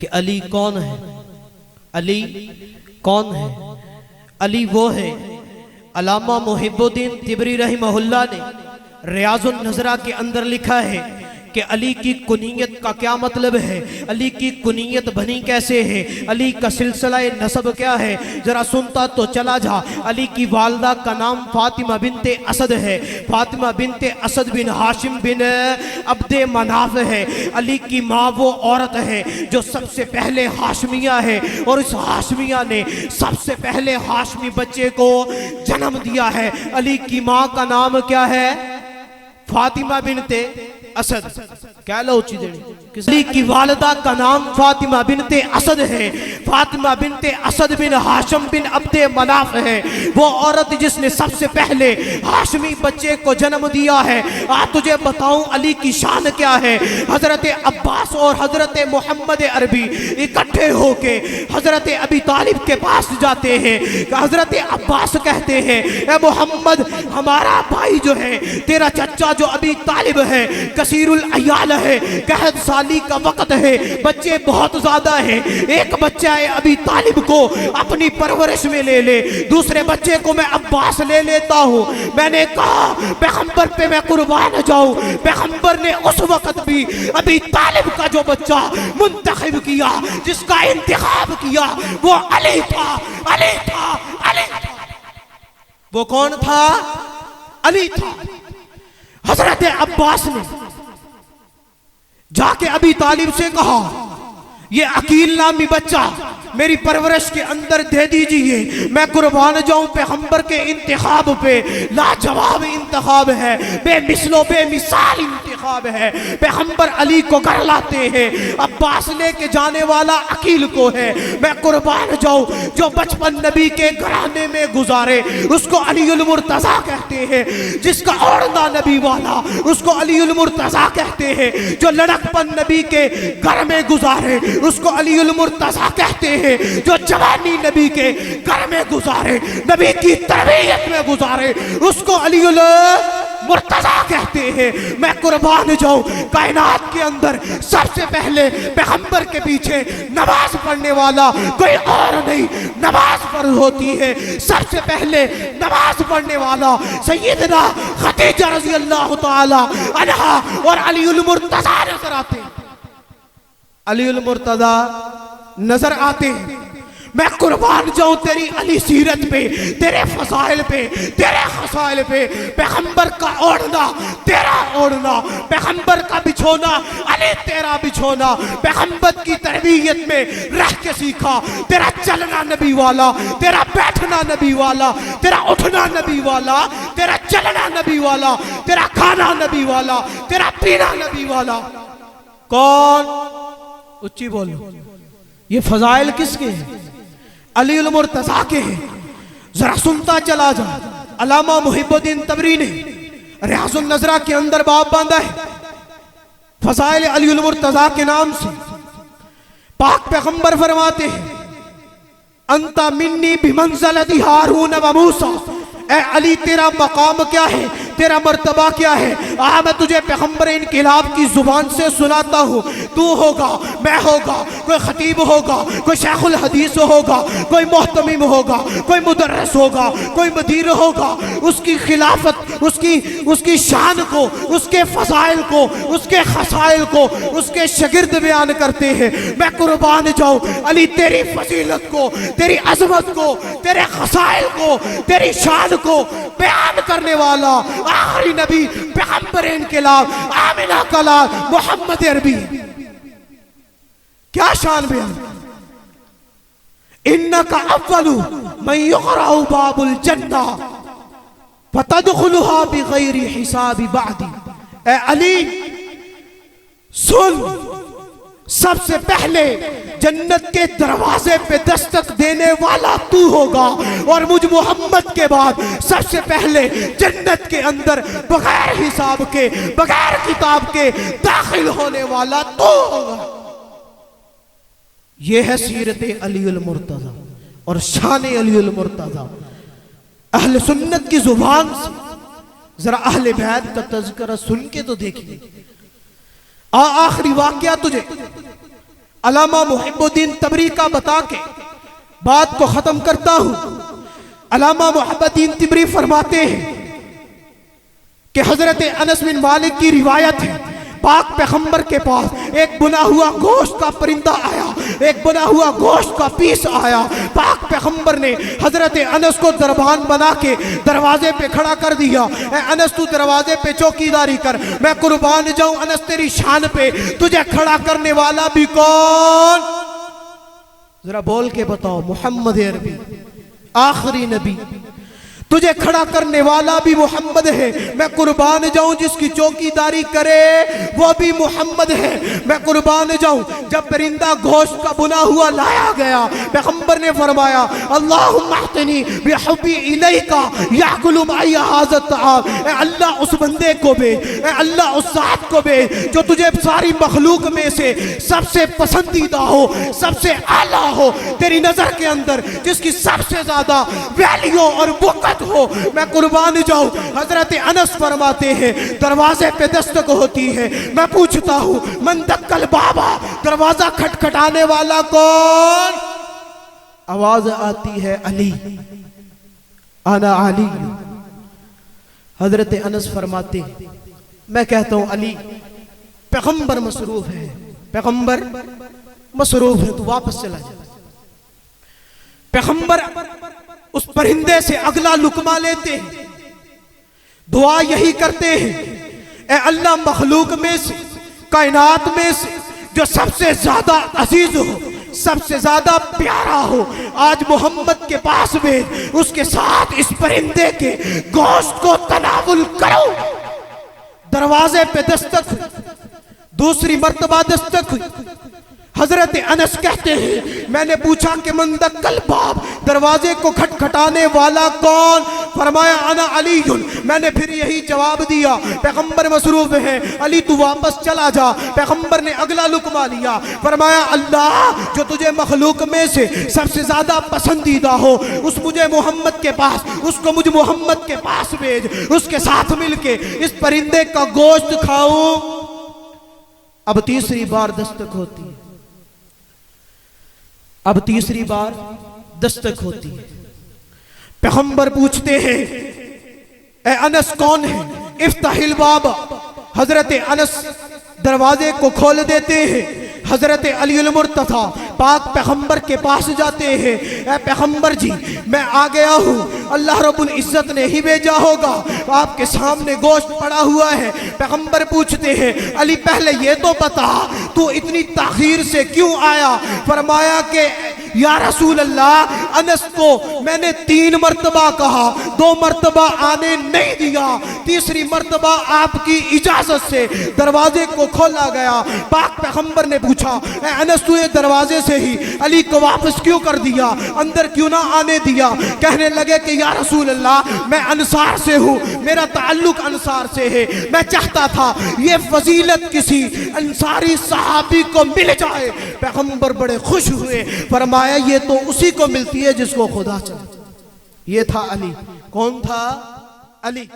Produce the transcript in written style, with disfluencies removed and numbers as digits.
कि अली कौन है, अली कौन है। अली वो है, अल्लामा मुहिबुद्दीन तिबरी रहमहुल्लाह ने रियाजुन नज़रा के अंदर लिखा है कि अली की कुनियत का क्या मतलब है, अली की कुनियत बनी कैसे है, अली का सिलसिला नसब क्या है, जरा सुनता तो चला जा। अली की वालदा का नाम फातिमा बिनते असद है, फातिमा बिनते असद बिन हाशिम बिन अब्दे मनाफ है। अली की माँ वो औरत है जो सबसे पहले हाशमिया है और इस हाशमिया ने सबसे पहले हाशमी बच्चे को जन्म दिया है। अली की माँ का नाम क्या है, फातिमा बिनते असद। क्या लो अली की वालदा का नाम फातिमा बिनते असद है। फातिमा बिनते असद बिन हाशम बिन अब्दे मनाफ है, वो औरत जिसने सबसे पहले हाशमी बच्चे को जन्म दिया है। आज तुझे बताऊं अली की शान क्या है। हजरत अब्बास और हजरत मोहम्मद अरबी इकट्ठे होके हजरत अबी तालिब के पास जाते हैं। हजरत अब्बास कहते हैं, ए मोहम्मद, हमारा भाई जो है, तेरा चचा जो अबी तालिब है, कसीरुल अयाल है, कहत साली का वक्त है, बच्चे बहुत ज्यादा है। एक बच्चा है अबी तालिब को अपनी परवरिश में ले ले, दूसरे बच्चे को मैं अब्बास ले लेता हूँ। मैंने कहा पैगंबर पे मैं कुर्बान जाऊं। पैगंबर ने उस वक्त भी अबी तालिब का जो बच्चा मुंतखब किया, जिसका इंतखाब किया, वो अली था, अली था, अली था। वो कौन था, अली था। हजरत अब्बास ने जाके अबी तालिब से कहा, ये अकील नामी बच्चा मेरी परवरिश के अंदर दे दीजिए, मैं कुर्बान जाऊं। पैगंबर के इंतखाब पे लाजवाब इंतखाब है, बेमिसलो बेमिसाल इंतखाब है। पैगंबर अली को घर लाते हैं, अब्बास लेके जाने वाला अकील को है। मैं कुर्बान जाऊं, जो बचपन नबी के घराने में गुजारे उसको अलीउल मुर्तजा कहते हैं, जिसका ओढ़ना नबी वाला उसको अलीउल मुर्तजा कहते हैं, जो लड़कपन नबी के घर में गुजारे उसको अलीउल मुर्तजा कहते हैं, जो जवानी नबी के घर में गुजारे, नबी की तरबियत में गुजारे, उसको अलीउल मुर्तजा कहते हैं। मैं कुर्बान जाऊं, कायनात के अंदर सबसे पहले पैगंबर के पीछे नमाज पढ़ने वाला कोई और नहीं, नमाज फर्ज होती है। सबसे पहले नमाज पढ़ने वाला सैयदना खदीजा रज़ी अल्लाह तआला अन्हा और अलीउल मुर्तजा नजर आते हैं, अलीउल मुर्तजा नजर आते हैं। मैं कुर्बान जाऊं तेरी अली सीरत पे, तेरे फसाइल पे, तेरे खसाइल पे। पैगंबर का ओढ़ना तेरा ओढ़ना, पैगंबर का बिछोना अली तेरा बिछोना। पैगंबर की तरबियत में रह के सीखा, तेरा चलना नबी वाला, तेरा बैठना नबी वाला, तेरा उठना नबी वाला, तेरा चलना नबी वाला, तेरा खाना नबी वाला, तेरा पीना नबी वाला। कौन, उच्ची बोलो, ये फजाइल किसके हैं, अलीउल मुर्तजा के हैं। जरा सुनता चला जा। अल्लामा मुहिबुद्दीन तिबरी ने रियाजुन नज़रा के अंदर बाब बांधा है फजाइल अलीउल मुर्तजा के नाम से। पाक पैगंबर फरमाते हैं, अंता मिन्नी बिमंज़लति हारून व मूसा, ए अली तेरा मकाम क्या है, तेरा मर्तबा क्या है। मैं तुझे पैगंबर इनकिलाब की जुबान से सुनाता हूँ। तू होगा, मैं होगा, कोई खतीब होगा, कोई शेखुल हदीस होगा, कोई मोहतमिम होगा, कोई मुदर्रिस होगा, कोई मदीर होगा। उसकी खिलाफत, उसकी शान को, उसके फजाइल को, उसके खसाइल को उसके शागिर्द बयान करते हैं। मैं कुर्बान जाऊं अली तेरी फजीलत को, तेरी अजमत को, तेरे खसाइल को, तेरी शान को बयान करने वाला आखिरी नबी पैगंबर इनकिलाब आमिना का लाल मोहम्मद अरबी। क्या शान बयान। इन्नका अव्वलु मन युक़रअु बाबुल जन्ना फतदखुलुहा बिगैरि हिसाबि बअदी। ए अली सुन, सबसे पहले जन्नत के दरवाजे पे दस्तक देने वाला तू होगा, और मुझ मोहम्मद के बाद सबसे पहले जन्नत के अंदर बगैर हिसाब के, बगैर किताब के दाखिल होने वाला तू होगा। यह है सीरत अलीउल मुर्तजा और शान अलीउल मुर्तजा। अहले सुन्नत की जुबान से जरा अहले बैत का तज़किरा सुन के तो देखिए। आखिरी वाकया तुझे अल्लामा मुहिब्बुद्दीन तबरी का बता के बात को खत्म करता हूं। अल्लामा मुहिब्बुद्दीन तबरी फरमाते हैं कि हजरत अनस बिन मालिक की रिवायत है, पाक पैगंबर के पास एक बुना हुआ गोश्त का परिंदा आया, एक बुना हुआ गोश्त का पीस आया। पाक पैगंबर ने हजरत अनस को दरबान बना के दरवाजे पे खड़ा कर दिया। अनस तू दरवाजे पे चौकीदारी कर, मैं कुर्बान जाऊं अनस तेरी शान पे, तुझे खड़ा करने वाला भी कौन? जरा बोल के बताओ। मोहम्मद अरबी आखिरी नबी, तुझे खड़ा करने वाला भी मोहम्मद है। मैं कुर्बान जाऊं जिसकी चौकीदारी करे वो भी मोहम्मद है। मैं कुर्बान जाऊं। जब परिंदा गोश्त का बुना हुआ लाया गया, पैगंबर ने फरमाया अल्लाहुम्मा अहतिनी बिहुब्बी इलैका याकुलु माई हाज़ा ताम। ए अल्लाह उस बंदे को भेज, ए अल्लाह उस ज़ात को भेज जो तुझे सारी मखलूक में से सबसे पसंदीदा हो, सबसे आला हो, तेरी नजर के अंदर जिसकी सबसे ज्यादा वैल्यू और बुकत हो। मैं कुर्बान जाऊं। हजरत अनस फरमाते हैं दरवाजे पे दस्तक होती है, मैं पूछता हूं मन दक्कल बाबा, दरवाजा खटखटाने वाला कौन? आवाज आती है अली, आना अली। हजरत अनस फरमाते मैं कहता हूं अली, पैगंबर मसरूफ है, पैगंबर मसरूफ है, तू वापस चला जा। पैगंबर उस परिंदे से अगला लुकमा लेते हैं, दुआ यही करते हैं ए अल्लाह मखलूक में से, कायनात में से जो सबसे ज्यादा अजीज हो, सबसे ज्यादा प्यारा हो, आज मोहम्मद के पास में उसके साथ इस परिंदे के गोश्त को तनावुल करो। दरवाजे पे दस्तक, दूसरी मर्तबा दस्तक। हजरत अनस कहते हैं मैंने पूछा कि मन दक्कल बाब, दरवाजे को खटखटाने वाला कौन? फरमाया अना अलीयुन। मैंने फिर यही जवाब दिया, पैगंबर मसरूफ है, अली तू वापस चला जा। पैगंबर ने अगला लुकमा लिया, फरमाया अल्लाह जो तुझे मखलूक में से सबसे ज्यादा पसंदीदा हो, उस मुझे मोहम्मद के पास, उसको मुझे मोहम्मद के पास भेज, उसके साथ मिलके इस परिंदे का गोश्त खाऊं। अब तीसरी बार दस्तक होती है, अब तीसरी बार दस्तक होती है। पैगंबर पूछते हैं ए अनस कौन है? इफ्ताहिल बाबा। हजरत अनस दरवाजे को खोल देते हैं। हजरत अली मुर्तज़ा पाक पैगंबर के पास जाते हैं, ए पैगंबर जी मैं आ गया हूँ, अल्लाह रब्बुल इज्जत ने ही भेजा होगा, आपके सामने गोश्त पड़ा हुआ है। पैगंबर पूछते हैं अली पहले ये तो बता तू इतनी ताखीर से क्यों आया? फरमाया कि या रसूल अल्लाह अनस को मैंने 3 मर्तबा कहा, 2 मर्तबा आने नहीं दिया, तीसरी मर्तबा आपकी इजाजत से दरवाजे को खोला गया। पाक पैगंबर ने पूछा अनस तू दरवाजे से ही अली को वापस क्यों कर दिया, अंदर क्यों ना आने दिया? कहने लगे कि या रसूल अल्लाह मैं अंसार से हूँ, मेरा ताल्लुक अंसार से है, मैं चाहता था ये फजीलत किसी अंसारी सहाबी को मिल जाए। पैगंबर बड़े खुश हुए, फरमाया ये तो उसी को मिलती है जिसको खुदा चाहे। ये था अली। कौन था? अली।